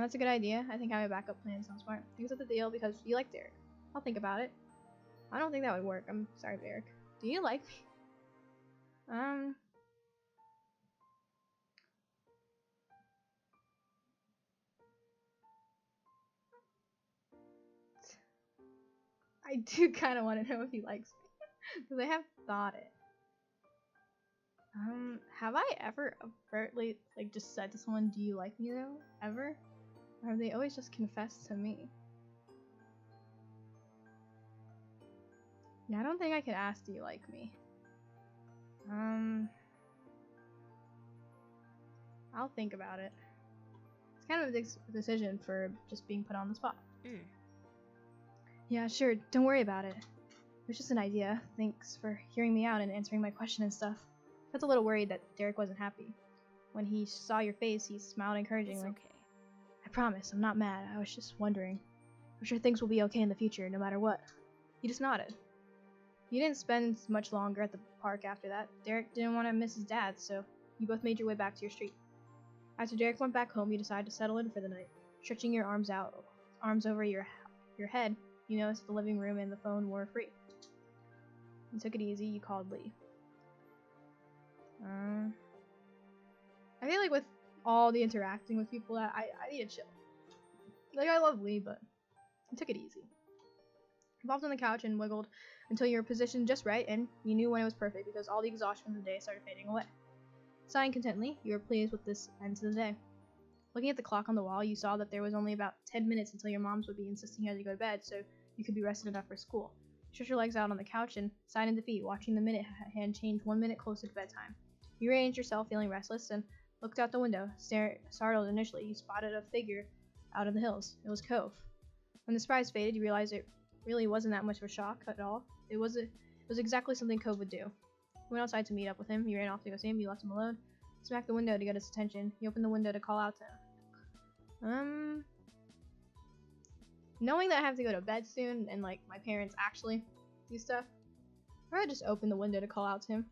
That's a good idea. I think having a backup plan sounds smart. Think it's the deal because you like Derek. I'll think about it. I don't think that would work. I'm sorry, Derek. Do you like me? I do kind of want to know if he likes me. Because I have thought it. Have I ever overtly, like, just said to someone, do you like me, though? Ever? Or have they always just confessed to me? Yeah, I don't think I could ask, do you like me? I'll think about it. It's kind of a big decision for just being put on the spot. Yeah, sure, don't worry about it. It was just an idea. Thanks for hearing me out and answering my question and stuff. I was a little worried that Derek wasn't happy. When he saw your face, he smiled encouragingly. It's okay. I promise, I'm not mad. I was just wondering. I'm sure things will be okay in the future, no matter what. He just nodded. You didn't spend much longer at the park after that. Derek didn't want to miss his dad, so you both made your way back to your street. After Derek went back home, you decided to settle in for the night. Stretching your arms over your head, you noticed the living room and the phone were free. You took it easy, you called Lee. I feel like with all the interacting with people, I need to chill. Like, I love Lee, but I took it easy. Evolved on the couch and wiggled until you were positioned just right, and you knew when it was perfect because all the exhaustion of the day started fading away. Sighing contently, you were pleased with this end to the day. Looking at the clock on the wall, you saw that there was only about 10 minutes until your moms would be insisting you had to go to bed, so you could be rested enough for school. Stretch your legs out on the couch and sighed in defeat, watching the minute hand change 1 minute closer to bedtime. You rearranged yourself, feeling restless, and looked out the window. Startled initially, you spotted a figure out of the hills. It was Cove. When the surprise faded, you realized it really wasn't that much of a shock at all. It was exactly something Cove would do. You went outside to meet up with him. You ran off to go see him. You left him alone. Smacked the window to get his attention. You opened the window to call out to him. Knowing that I have to go to bed soon and like my parents actually do stuff, I just opened the window to call out to him.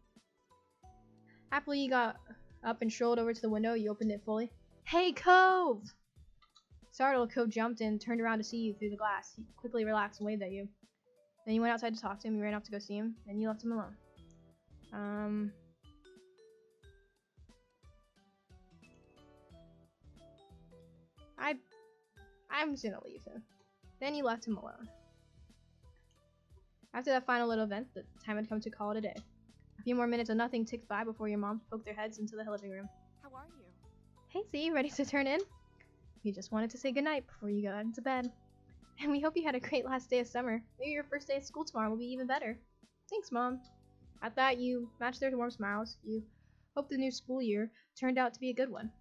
Happily, you got up and strolled over to the window. You opened it fully. Hey, Cove! Startled, Cove jumped and turned around to see you through the glass. He quickly relaxed and waved at you. Then you went outside to talk to him. You ran off to go see him, and you left him alone. I'm just gonna leave him. Then you left him alone. After that final little event, the time had come to call it a day. A few more minutes of nothing ticked by before your moms poked their heads into the living room. How are you? Hey, Z, ready to turn in? We just wanted to say goodnight before you got into bed. And we hope you had a great last day of summer. Maybe your first day of school tomorrow will be even better. Thanks, Mom. At that, you matched their warm smiles. You hoped the new school year turned out to be a good one.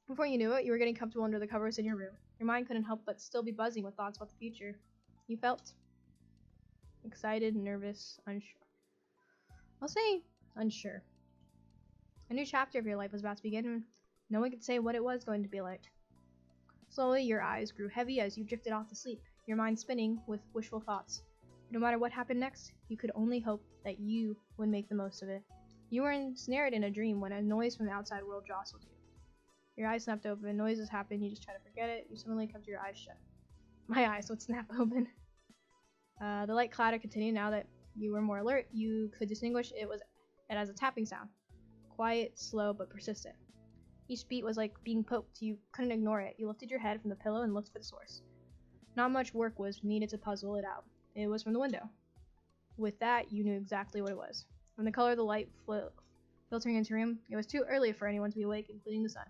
Before you knew it, you were getting comfortable under the covers in your room. Your mind couldn't help but still be buzzing with thoughts about the future. You felt excited, nervous, unsure. I'll say unsure. A new chapter of your life was about to begin, and no one could say what it was going to be like. Slowly, your eyes grew heavy as you drifted off to sleep, your mind spinning with wishful thoughts. No matter what happened next, you could only hope that you would make the most of it. You were ensnared in a dream when a noise from the outside world jostled you. Your eyes snapped open, noises happened, you just try to forget it, you suddenly kept your eyes shut. My eyes would snap open. The light clatter continued. Now that you were more alert, you could distinguish it as a tapping sound. Quiet, slow, but persistent. Each beat was like being poked. You couldn't ignore it. You lifted your head from the pillow and looked for the source. Not much work was needed to puzzle it out. It was from the window. With that, you knew exactly what it was. From the color of the light filtering into the room, it was too early for anyone to be awake, including the sun.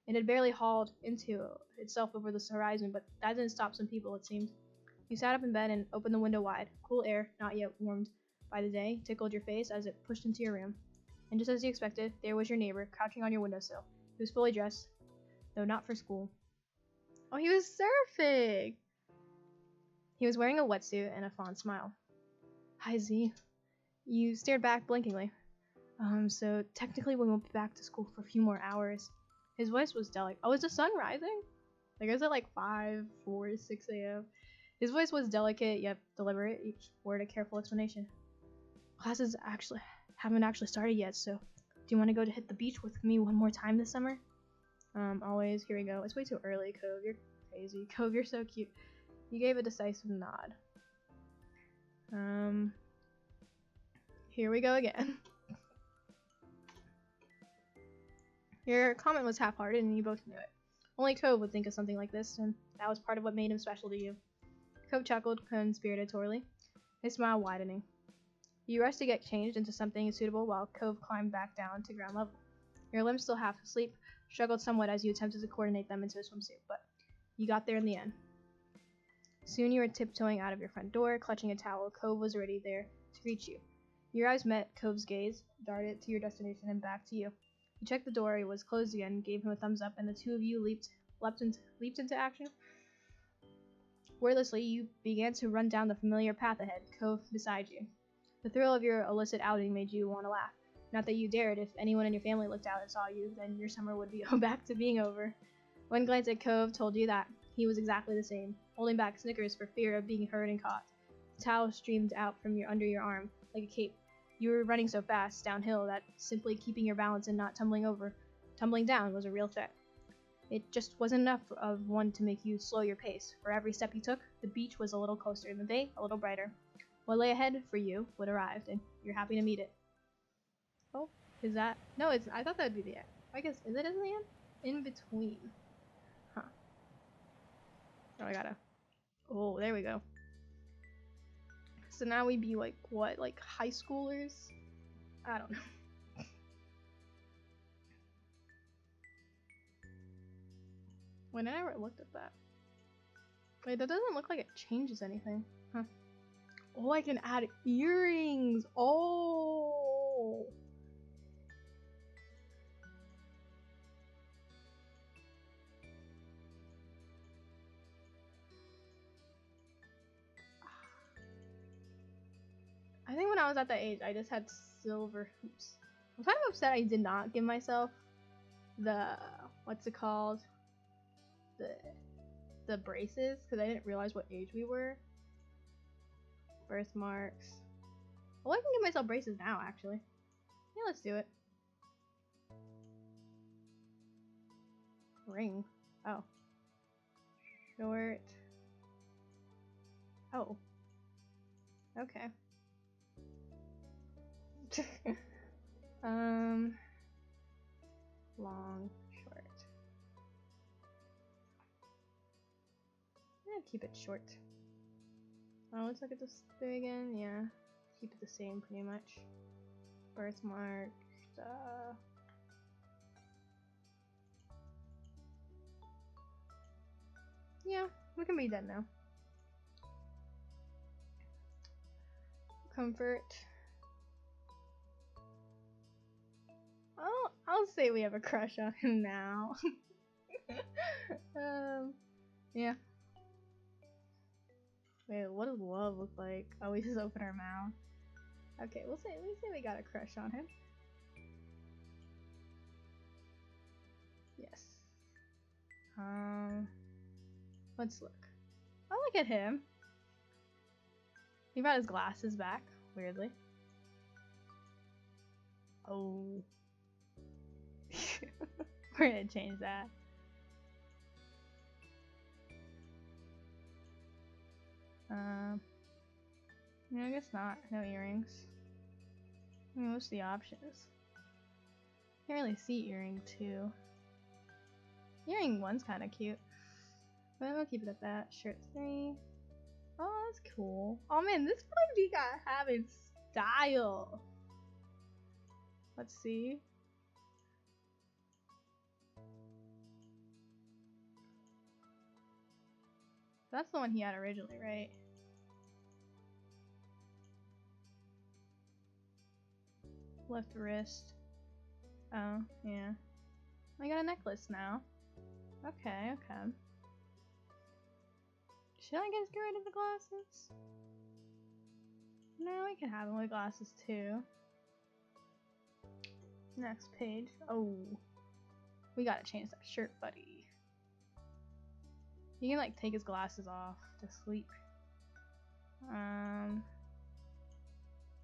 It had barely hauled into itself over the horizon, but that didn't stop some people, it seemed. You sat up in bed and opened the window wide. Cool air, not yet warmed by the day, tickled your face as it pushed into your room. And just as you expected, there was your neighbor, crouching on your windowsill. He was fully dressed, though not for school. Oh, he was surfing! He was wearing a wetsuit and a fond smile. Hi, Z. You stared back blinkingly. So technically we won't be back to school for a few more hours. His voice was delicate. Oh, is the sun rising? Like, is it like 5, 4, 6 a.m.? His voice was delicate yet deliberate, each word a careful explanation. Classes haven't actually started yet, so do you want to go to hit the beach with me one more time this summer? Always. Here we go. It's way too early, Cove. You're crazy. Cove, you're so cute. You gave a decisive nod. Here we go again. Your comment was half-hearted and you both knew it. Only Cove would think of something like this, and that was part of what made him special to you. Cove chuckled conspiratorially, his smile widening. You rushed to get changed into something suitable while Cove climbed back down to ground level. Your limbs still half asleep, struggled somewhat as you attempted to coordinate them into a swimsuit, but you got there in the end. Soon you were tiptoeing out of your front door, clutching a towel. Cove was already there to greet you. Your eyes met Cove's gaze, darted to your destination and back to you. You checked the door, it was closed again, gave him a thumbs up, and the two of you leaped into action. Wordlessly, you began to run down the familiar path ahead, Cove beside you. The thrill of your illicit outing made you want to laugh. Not that you dared. If anyone in your family looked out and saw you, then your summer would be back to being over. One glance at Cove told you that he was exactly the same, holding back snickers for fear of being heard and caught. The towel streamed out from under your arm like a cape. You were running so fast downhill that simply keeping your balance and not tumbling down was a real threat. It just wasn't enough of one to make you slow your pace. For every step you took, the beach was a little closer and the day a little brighter. What lay ahead for you would arrive, and you're happy to meet it. Oh, is that? No, it's. I thought that would be the end. I guess, is it in the end? In between. Huh. Oh, I gotta. Oh, there we go. So now we be like, what? Like high schoolers? I don't know. When I ever looked at that. Wait, that doesn't look like it changes anything. Huh. Oh, I can add earrings! Oh! I think when I was at that age, I just had silver hoops. I'm kind of upset I did not give myself the, what's it called? The braces, because I didn't realize what age we were. Birthmarks. Well, I can give myself braces now, actually. Yeah, let's do it. Ring. Oh. Short. Oh. Okay. Long, short. Yeah, keep it short. Oh, let's look at this thing again. Yeah, keep it the same pretty much. Birthmark. Yeah, we can be done now. Comfort. Oh, I'll say we have a crush on him now. Yeah. Wait, what does love look like? Oh, we just open our mouth. Okay, we say we got a crush on him. Yes. Let's look. I'll look at him. He brought his glasses back, weirdly. Oh. We're gonna change that. No, I guess not. No earrings. I mean, what's the options? Can't really see earring 2. Earring 1's kind of cute. But we'll keep it at that. Shirt 3. Oh, that's cool. Oh man, this one we got having style. Let's see. That's the one he had originally, right? Left wrist. Oh, yeah. I got a necklace now. Okay, okay. Should I get rid of the glasses? No, we can have them with glasses too. Next page. Oh. We gotta change that shirt, buddy. He can like take his glasses off to sleep.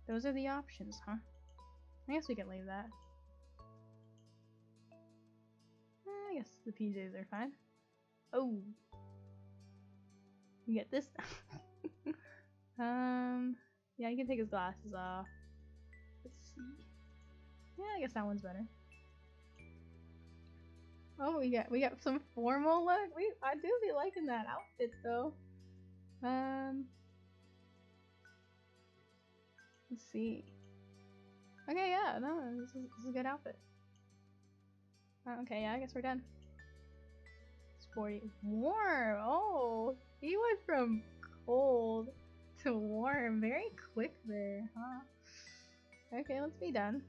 Those are the options, huh? I guess we can leave that. I guess the PJs are fine. Oh. You get this? Yeah, you can take his glasses off. Let's see. Yeah, I guess that one's better. Oh, we got some formal look. I do be liking that outfit though. Let's see. Okay, yeah, no, this is a good outfit. Okay, yeah, I guess we're done. Sporty, warm. Oh, he went from cold to warm very quick there, huh? Okay, let's be done.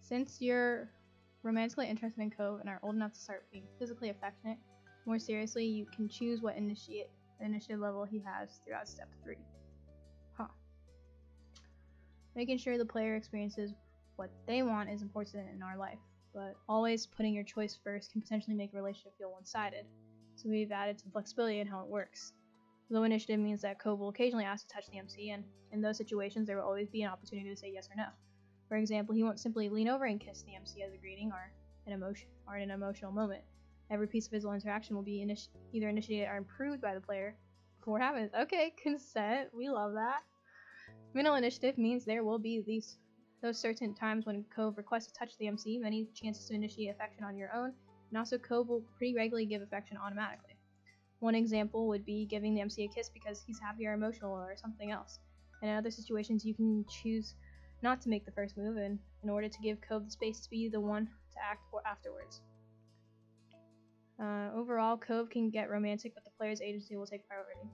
Since you're romantically interested in Cove and are old enough to start being physically affectionate more seriously, you can choose what initiative level he has throughout step 3. Huh. Making sure the player experiences what they want is important in our life, but always putting your choice first can potentially make a relationship feel one-sided, so we've added some flexibility in how it works. Low initiative means that Cove will occasionally ask to touch the MC, and in those situations there will always be an opportunity to say yes or no. For example, he won't simply lean over and kiss the MC as a greeting or in an emotional moment. Every piece of physical interaction will be either initiated or improved by the player before it happens. Okay, consent. We love that. Minimal initiative means there will be those certain times when Cove requests to touch the MC, many chances to initiate affection on your own, and also Cove will pretty regularly give affection automatically. One example would be giving the MC a kiss because he's happy or emotional or something else. And in other situations, you can choose not to make the first move in order to give Cove the space to be the one to act for afterwards. Overall, Cove can get romantic, but the player's agency will take priority.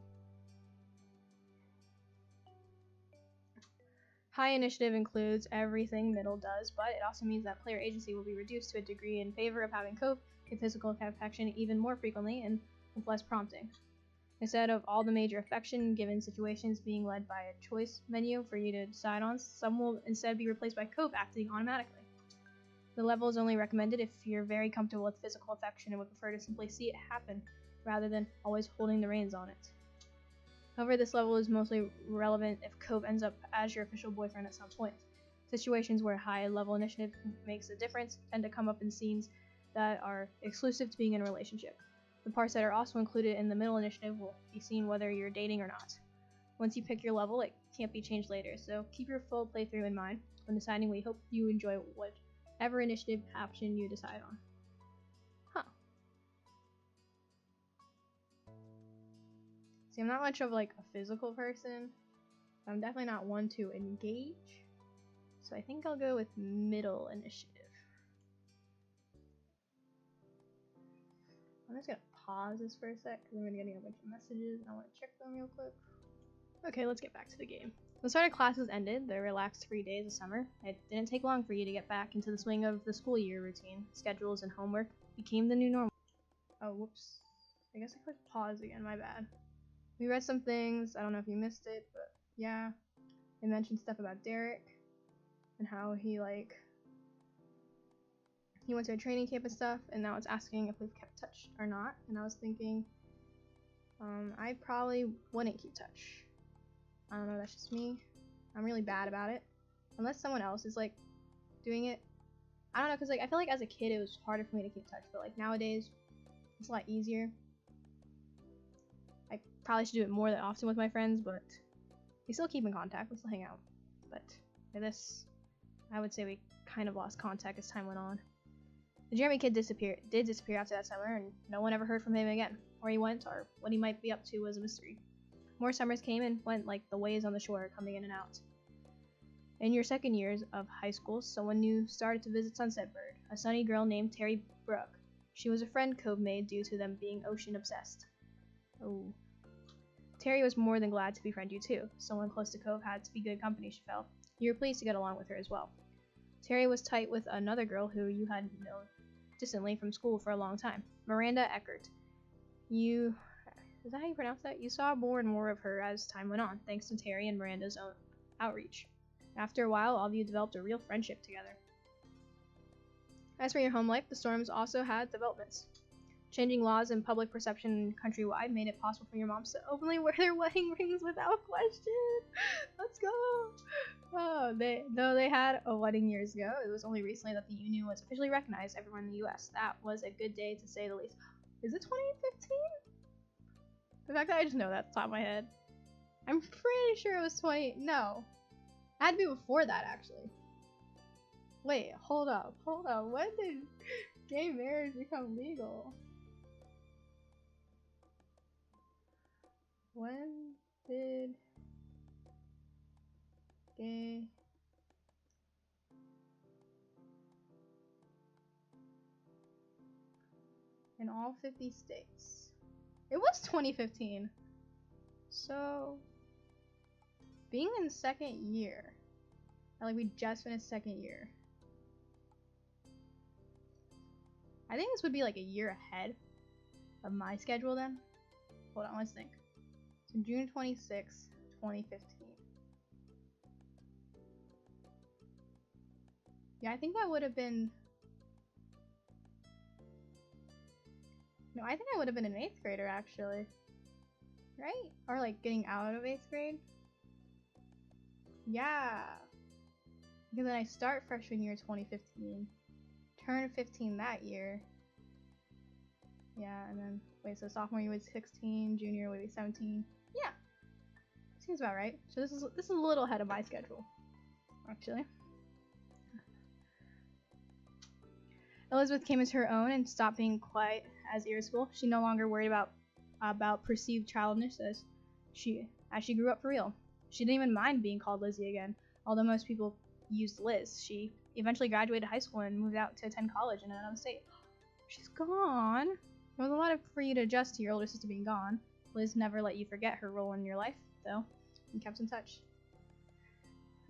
High initiative includes everything middle does, but it also means that player agency will be reduced to a degree in favor of having Cove give physical affection even more frequently and with less prompting. Instead of all the major affection given situations being led by a choice menu for you to decide on, some will instead be replaced by Cove acting automatically. The level is only recommended if you're very comfortable with physical affection and would prefer to simply see it happen rather than always holding the reins on it. However, this level is mostly relevant if Cove ends up as your official boyfriend at some point. Situations where high level initiative makes a difference tend to come up in scenes that are exclusive to being in a relationship. The parts that are also included in the middle initiative will be seen whether you're dating or not. Once you pick your level, it can't be changed later, so keep your full playthrough in mind when deciding. We hope you enjoy whatever initiative option you decide on. Huh. See, I'm not much of like a physical person. I'm definitely not one to engage, so I think I'll go with middle initiative. I'm just gonna pause this for a sec because I'm getting a bunch of messages and I want to check them real quick. Okay, let's get back to the game. The start of classes ended, the relaxed 3 days of summer. It didn't take long for you to get back into the swing of the school year routine. Schedules and homework became the new normal. Oh, whoops. I guess I clicked pause again, my bad. We read some things, I don't know if you missed it, but yeah. They mentioned stuff about Derek and how he went to a training camp and stuff, and now it's asking if we've kept touch or not. And I was thinking, I probably wouldn't keep touch. I don't know, that's just me. I'm really bad about it. Unless someone else is like doing it. I don't know, cause like I feel like as a kid it was harder for me to keep touch, but like nowadays it's a lot easier. I probably should do it more than often with my friends, but we still keep in contact, we still hang out. But for this, I would say we kind of lost contact as time went on. The Jeremy kid did disappear after that summer, and no one ever heard from him again. Where he went or what he might be up to was a mystery. More summers came and went like the waves on the shore, coming in and out. In your second years of high school, someone new started to visit Sunset Bird, a sunny girl named Terry Brooke. She was a friend Cove made due to them being ocean obsessed. Oh. Terry was more than glad to befriend you too. Someone close to Cove had to be good company, she felt. You were pleased to get along with her as well. Terry was tight with another girl who you had known distantly from school for a long time, Miranda Eckert. Is that how you pronounce that? You saw more and more of her as time went on, thanks to Terry and Miranda's own outreach. After a while, all of you developed a real friendship together. As for your home life, the Storms also had developments. Changing laws and public perception countrywide made it possible for your moms to openly wear their wedding rings without question. Let's go. Oh, though they had a wedding years ago, it was only recently that the union was officially recognized everywhere in the U.S. That was a good day to say the least. Is it 2015? The fact that I just know that off the top of my head. I'm pretty sure it was 20. No. It had to be before that, actually. Wait, hold up. When did gay marriage become legal? When did gay in all 50 states? It was 2015. So, being in second year, like we just finished second year. I think this would be like a year ahead of my schedule then. Hold on, let's think. So June 26, 2015. Yeah, I think that would have been... No, I think I would have been an 8th grader actually. Right? Or like getting out of 8th grade. Yeah. Because then I start freshman year 2015. Turn 15 that year. Yeah, and then, wait, so sophomore year was 16, junior would be 17. Yeah. Seems about right. So this is a little ahead of my schedule, actually. Elizabeth came into her own and stopped being quite as irritable. She no longer worried about perceived childishness as she grew up for real. She didn't even mind being called Lizzie again, although most people used Liz. She eventually graduated high school and moved out to attend college in another state. She's gone. There was a lot for you to adjust to your older sister being gone. Liz never let you forget her role in your life, though, and kept in touch.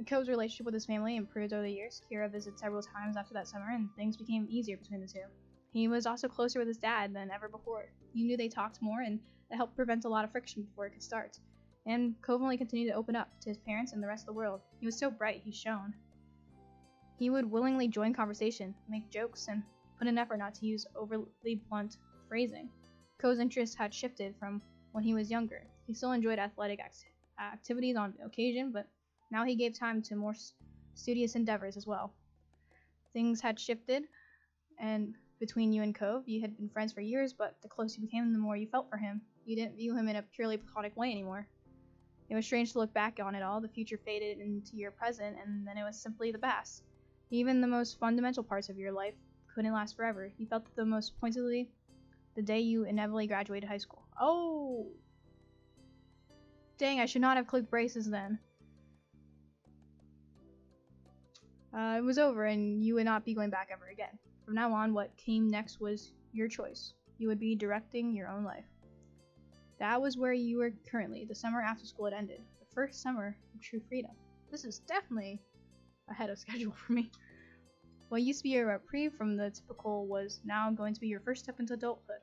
Cove's relationship with his family improved over the years. Kira visited several times after that summer, and things became easier between the two. He was also closer with his dad than ever before. You knew they talked more, and it helped prevent a lot of friction before it could start. And Cove only continued to open up to his parents and the rest of the world. He was so bright, he shone. He would willingly join conversation, make jokes, and put an effort not to use overly blunt phrasing. Cove's interests had shifted from when he was younger. He still enjoyed athletic activities on occasion, but now he gave time to more studious endeavors as well. Things had shifted, and between you and Cove, you had been friends for years, but the closer you became, the more you felt for him. You didn't view him in a purely platonic way anymore. It was strange to look back on it all. The future faded into your present, and then it was simply the past. Even the most fundamental parts of your life couldn't last forever. You felt the most pointedly the day you inevitably graduated high school. Oh! Dang, I should not have clicked braces then. It was over, and you would not be going back ever again. From now on, what came next was your choice. You would be directing your own life. That was where you were currently, the summer after school had ended. The first summer of true freedom. This is definitely ahead of schedule for me. What used to be a reprieve from the typical was now going to be your first step into adulthood.